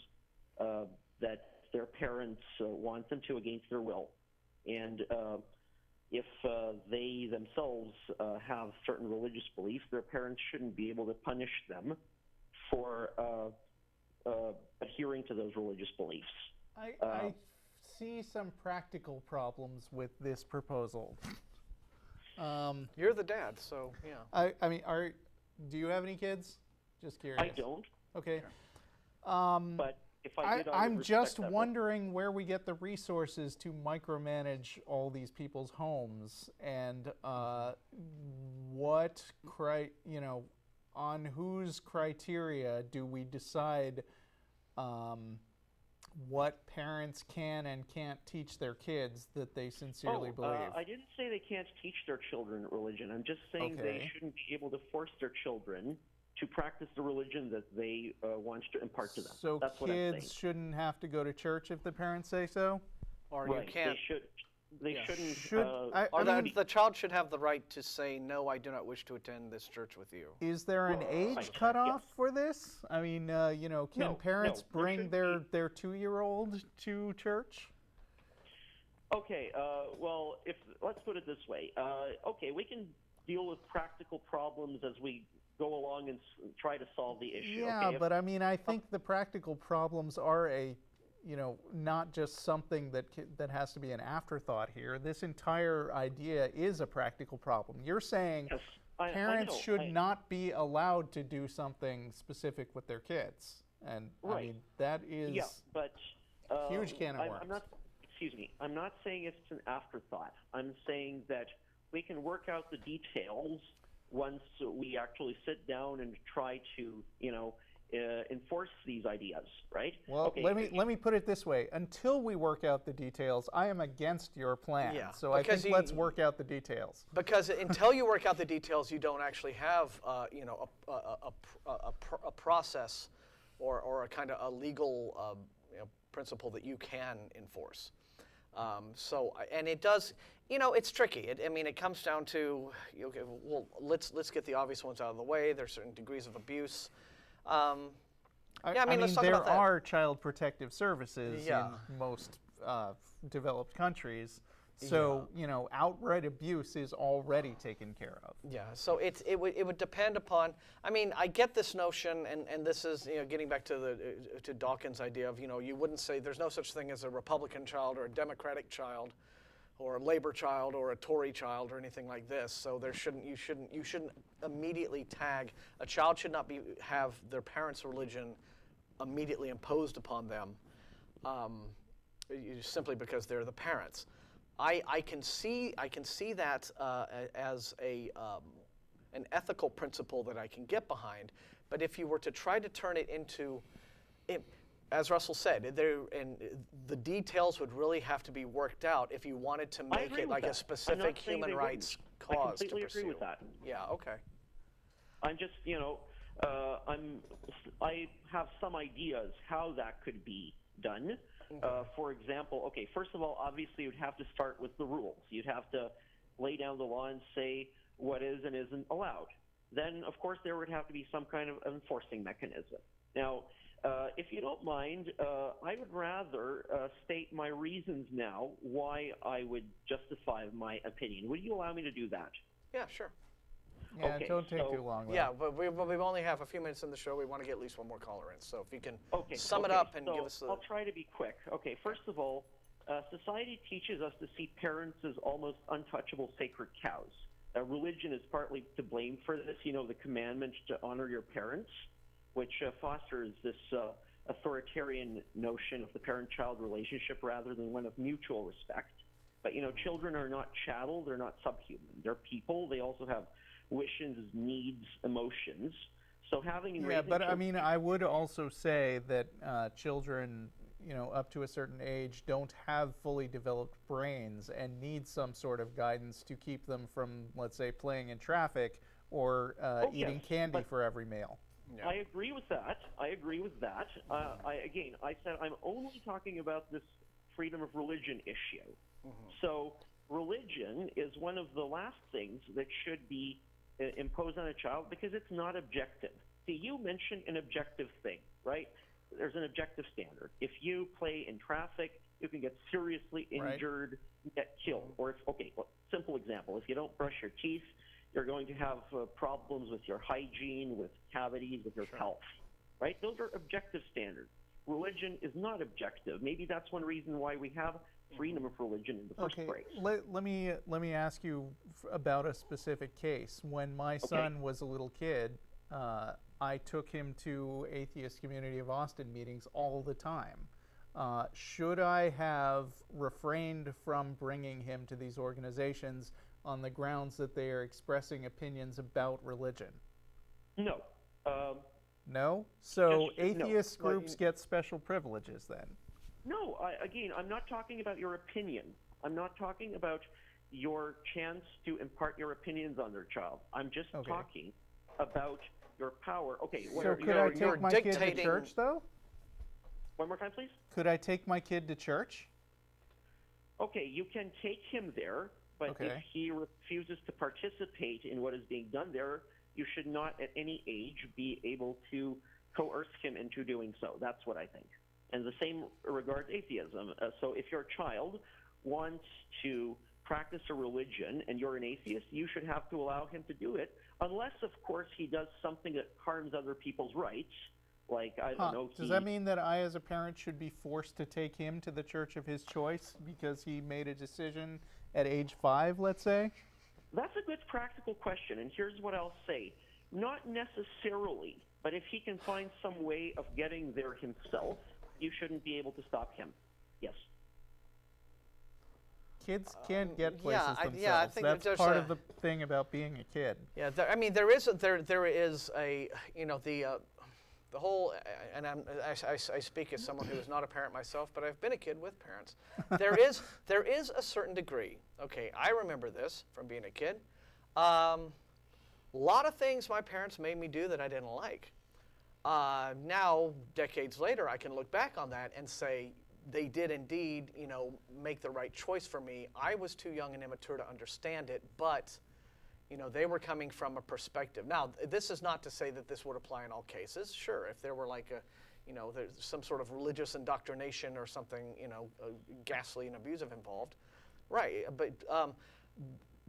that their parents want them to against their will. And if they themselves have certain religious beliefs, their parents shouldn't be able to punish them for adhering to those religious beliefs. I see some practical problems with this proposal. You're the dad, so yeah. I mean, do you have any kids? Just curious. I don't. Okay. But if I did, I'm just wondering where we get the resources to micromanage all these people's homes, and on whose criteria do we decide what parents can and can't teach their kids that they sincerely believe? I didn't say they can't teach their children religion. I'm just saying they shouldn't be able to force their children to practice the religion that they want to impart to them. So that's what I'm saying. Kids shouldn't have to go to church if the parents say so? Or right. You can't. They shouldn't. The child should have the right to say, no, I do not wish to attend this church with you. Is there an age cutoff for this? I mean, can parents bring their 2-year-old to church? Okay, well, let's put it this way. We can deal with practical problems as we go along and try to solve the issue. Yeah, but I mean, I think the practical problems are not just something that has to be an afterthought here. This entire idea is a practical problem. You're saying parents should not be allowed to do something specific with their kids, and I mean that is huge can of worms. I'm not saying it's an afterthought. I'm saying that we can work out the details once we actually sit down and try to, enforce these ideas, right? Well, let me put it this way. Until we work out the details, I am against your plan. Yeah, so I think let's work out the details. Because until you work out the details, you don't actually have, a process or a kind of a legal principle that you can enforce. And it does, it's tricky. It comes down to, let's get the obvious ones out of the way. There's certain degrees of abuse. Let's talk there about that. are child protective services in most developed countries, So, outright abuse is already taken care of. Yeah, so it would depend upon, I mean, I get this notion, and this is, getting back to Dawkins' idea of, you wouldn't say there's no such thing as a Republican child or a Democratic child or a Labor child or a Tory child or anything like this. So you shouldn't immediately tag, a child should not have their parents' religion immediately imposed upon them simply because they're the parents. I can see that as an ethical principle that I can get behind, but if you were to try to turn it into, as Russell said, and the details would really have to be worked out if you wanted to make it like a specific human rights cause to pursue. I completely agree with that. Yeah. Okay. I'm just, I have some ideas how that could be done. For example, first of all, obviously you'd have to start with the rules. You'd have to lay down the law and say what is and isn't allowed. Then, of course, there would have to be some kind of enforcing mechanism. Now, if you don't mind, I would rather state my reasons now why I would justify my opinion. Would you allow me to do that? Yeah, sure. Yeah, don't take too long. Yeah, but we only have a few minutes in the show. We want to get at least one more caller in. So if you can sum it up and give us I'll try to be quick. Okay, first of all, society teaches us to see parents as almost untouchable sacred cows. Religion is partly to blame for this. The commandment to honor your parents, which fosters this authoritarian notion of the parent-child relationship rather than one of mutual respect. But, children are not chattel. They're not subhuman. They're people. They also have wishes, needs, emotions. So having I would also say that children, up to a certain age, don't have fully developed brains and need some sort of guidance to keep them from, let's say, playing in traffic or eating candy for every meal. Yeah. I agree with that. I said I'm only talking about this freedom of religion issue. Mm-hmm. So religion is one of the last things that should be imposed on a child because it's not objective. See, you mentioned an objective thing, right? There's an objective standard. If you play in traffic, you can get seriously injured, get killed. Or simple example, if you don't brush your teeth, you're going to have problems with your hygiene, with cavities, with your health, right? Those are objective standards. Religion is not objective. Maybe that's one reason why we have freedom of religion in the first place. Let me ask you about a specific case. When my son was a little kid, I took him to Atheist Community of Austin meetings all the time. Should I have refrained from bringing him to these organizations on the grounds that they are expressing opinions about religion? No. No? So atheist groups get special privileges then? No. I'm not talking about your opinion. I'm not talking about your chance to impart your opinions on their child. I'm just talking about your power. So could I take my kid to church, though? One more time, please. Could I take my kid to church? Okay, you can take him there, but if he refuses to participate in what is being done there, you should not at any age be able to coerce him into doing so. That's what I think. And the same regards atheism. So if your child wants to practice a religion and you're an atheist, you should have to allow him to do it, unless, of course, he does something that harms other people's rights. Like, I don't know. Does that mean that I, as a parent, should be forced to take him to the church of his choice because he made a decision at age 5, let's say? That's a good practical question, and here's what I'll say. Not necessarily, but if he can find some way of getting there himself, you shouldn't be able to stop him. Yes. Kids can't get places themselves. Yeah, I think that's part of the thing about being a kid. Yeah, there is a the whole, and I speak as someone who is not a parent myself, but I've been a kid with parents. There is a certain degree. Okay, I remember this from being a kid. A lot of things my parents made me do that I didn't like. Now, decades later, I can look back on that and say they did indeed, make the right choice for me. I was too young and immature to understand it, but they were coming from a perspective. Now, this is not to say that this would apply in all cases. Sure, if there were like there's some sort of religious indoctrination or something, ghastly and abusive involved, Right,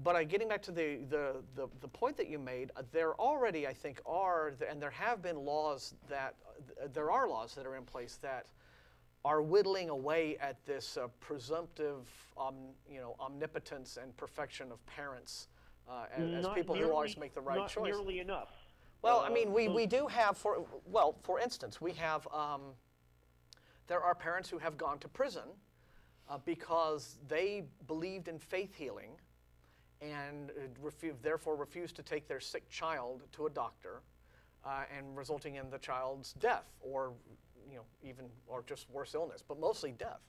but getting back to the point that you made, there already, I think, and there have been laws that, there are laws that are in place that are whittling away at this presumptive, omnipotence and perfection of parents as people who always make the right choice. Not nearly enough. Well, I mean, we do have, for instance, we have, there are parents who have gone to prison because they believed in faith healing and therefore refused to take their sick child to a doctor, and resulting in the child's death, or or just worse illness, but mostly death.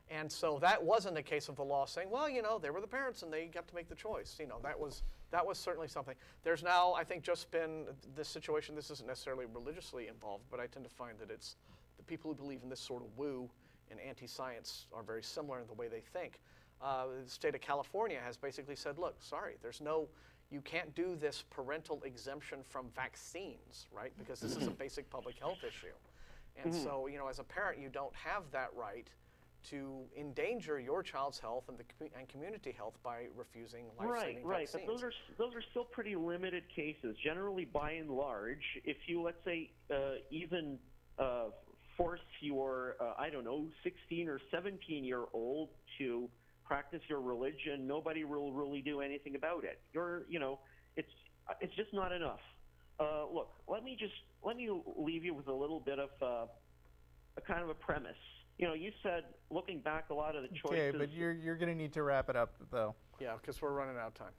And so that wasn't a case of the law saying, well, they were the parents and they got to make the choice. That was certainly something. There's now, I think, just been this situation. This isn't necessarily religiously involved, but I tend to find that it's the people who believe in this sort of woo and anti-science are very similar in the way they think. The state of California has basically said, look, sorry, you can't do this parental exemption from vaccines, right? Because this is a basic public health issue. And so, as a parent, you don't have that right to endanger your child's health and community health by refusing life-saving vaccines. But those are still pretty limited cases. Generally, by and large, if you, let's say, even force your, 16 or 17-year-old to practice your religion, nobody will really do anything about it. It's just not enough. Look, let me leave you with a little bit of a kind of a premise. You said, looking back, a lot of the choices... Okay, but you're going to need to wrap it up, though. Yeah, because we're running out of time.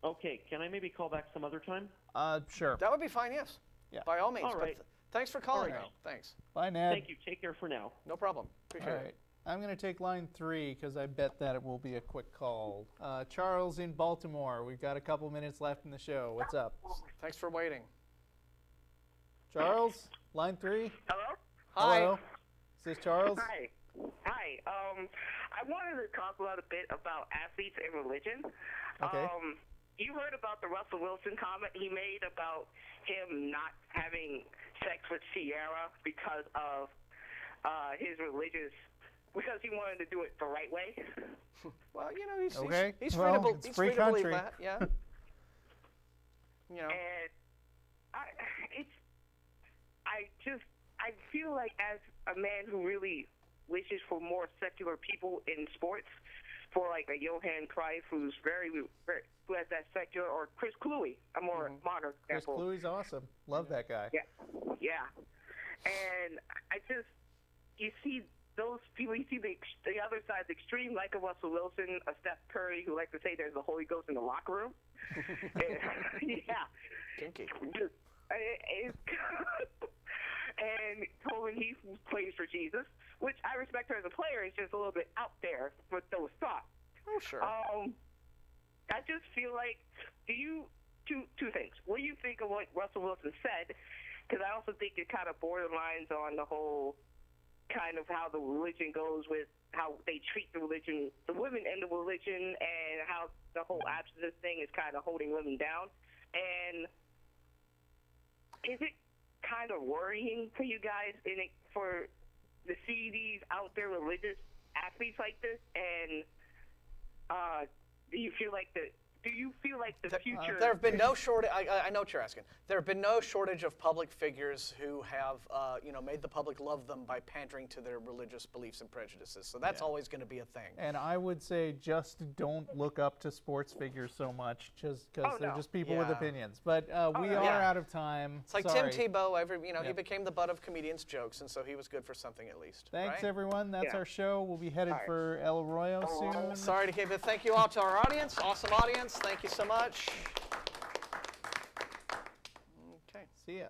Okay, can I maybe call back some other time? Sure. That would be fine, yes. Yeah. By all means. All right. Thanks for calling, All right. though. Thanks. Bye, Ned. Thank you. Take care for now. No problem. Appreciate All right. it. I'm going to take line 3 because I bet that it will be a quick call. Charles in Baltimore. We've got a couple minutes left in the show. What's up? Thanks for waiting. Charles, line 3. Hello? Hi. Hello. Is this Charles? Hi. I wanted to talk a little bit about athletes and religion. Okay. You heard about the Russell Wilson comment he made about him not having sex with Sierra because of his religious, because he wanted to do it the right way. Well, he's okay. He's well, free to, it's he's free free to country. believe that. Yeah. And I feel like as a man who really wishes for more secular people in sports, for like a Johan Cruyff who has that secular, or Chris Cluey, a more modern example. Chris Cluey's awesome. Love that guy. Yeah. And you see those people, you see the other side's extreme, like a Russell Wilson, a Steph Curry, who like to say there's the Holy Ghost in the locker room. Yeah. Kinky. And Hovind, he plays for Jesus, which I respect her as a player. It's just a little bit out there with those thoughts. Oh, sure. I just feel like, two things. What do you think of what Russell Wilson said? Because I also think it kind of borderlines on the whole kind of how the religion goes with how they treat the religion, the women in the religion, and how the whole abstinence thing is kind of holding women down. And is it kind of worrying for you guys to see these out there religious athletes like this? And do you feel like the future? There have been no shortage. I know what you're asking. There have been no shortage of public figures who have, made the public love them by pandering to their religious beliefs and prejudices. So that's always going to be a thing. And I would say just don't look up to sports figures so much, just because they're just people with opinions. But we are out of time. It's like Sorry. Tim Tebow. He became the butt of comedians' jokes, and so he was good for something at least. Thanks, right? everyone. That's our show. We'll be headed for El Arroyo soon. Sorry to keep it. Thank you all to our audience. Awesome audience. Thank you so much. Okay. See ya.